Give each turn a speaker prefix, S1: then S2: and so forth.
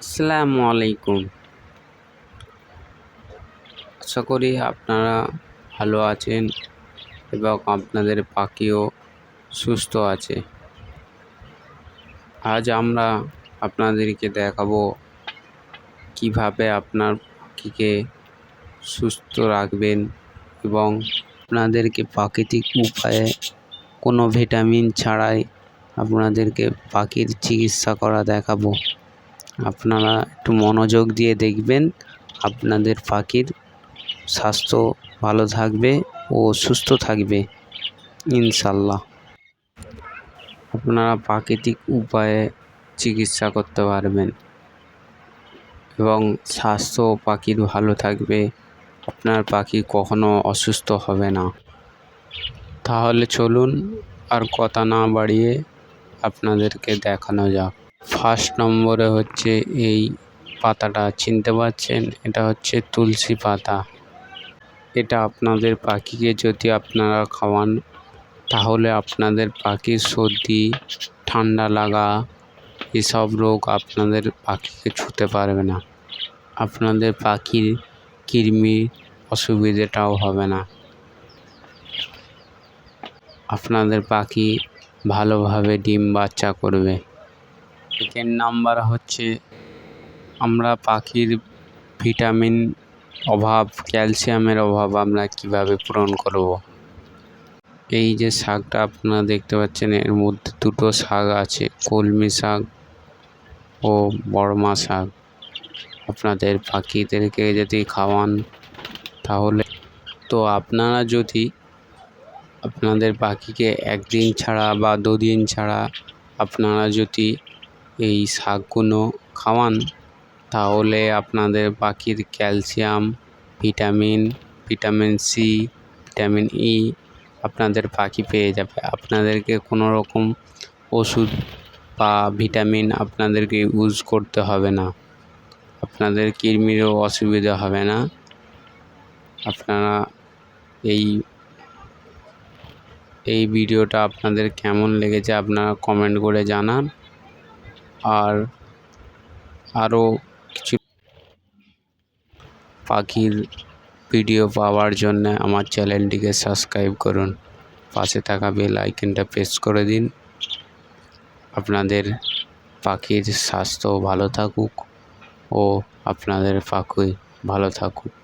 S1: আসসালামু আলাইকুম। আশা করি আপনারা ভালো আছেন এবং আপনাদের পাখিও সুস্থ আছে। আজ আমরা আপনাদেরকে দেখাবো কিভাবে আপনার পাখিকে সুস্থ রাখবেন এবং আপনাদেরকে প্রাকৃতিক উপায়ে কোনো ভিটামিন ছাড়াই আপনাদেরকে পাখির চিকিৎসা করা দেখাবো। আপনারা একটু মনোযোগ দিয়ে দেখবেন, আপনাদের পাখির স্বাস্থ্য ভালো থাকবে ও সুস্থ থাকবে ইনশাল্লাহ। আপনারা প্রাকৃতিক উপায়ে চিকিৎসা করতে পারবেন এবং স্বাস্থ্য পাখির ভালো থাকবে, আপনার পাখি কখনো অসুস্থ হবে না। তাহলে চলুন আর কথা না বাড়িয়ে আপনাদেরকে দেখানো যাক। ফার্স্ট নম্বরে হচ্ছে এই পাতাটা চিনতে পারছেন, এটা হচ্ছে তুলসী পাতা। এটা আপনাদের পাখিকে যদি আপনারা খাওয়ান তাহলে আপনাদের পাখির সর্দি, ঠান্ডা লাগা এসব রোগ আপনাদের পাখিকে ছুঁতে পারবে না। আপনাদের পাখির কৃমির অসুবিধাটাও হবে না। আপনাদের পাখি ভালোভাবে ডিম বাচ্চা করবে। সেকেন্ড নাম্বার হচ্ছে আমরা পাখির ভিটামিন অভাব, ক্যালসিয়ামের অভাব আমরা কিভাবে পূরণ করব। এই যে শাকটা আপনারা দেখতে পাচ্ছেন, এর মধ্যে দুটো শাক আছে, কলমি শাক ও বড়মা শাক। আপনাদের পাখিদেরকে যদি খাওয়ান তাহলে আপনারা যদি আপনাদের পাখিকে একদিন ছাড়া বা দুদিন ছাড়া আপনারা যদি এই শাকগুলো খাওয়ান তাহলে আপনাদের পাখির calcium, vitamin C, vitamin E আপনাদের পাখি পেয়ে যাবে। আপনাদেরকে কোনো রকম ওষুধ বা ভিটামিন আপনাদেরকে ইউজ করতে হবে না। আপনাদের কৃমিরও অসুবিধা হবে না। আপনারা এই ভিডিওটা আপনাদের কেমন লেগেছে আপনারা কমেন্ট করে জানান। আর আরও কিছু পাখির ভিডিও পাওয়ার জন্য আমার চ্যানেলটিকে সাবস্ক্রাইব করুন, পাশে থাকা বেল আইকনটা প্রেস করে দিন। আপনাদের পাখির স্বাস্থ্য ভালো থাকুক ও আপনাদের পাখি ভালো থাকুক।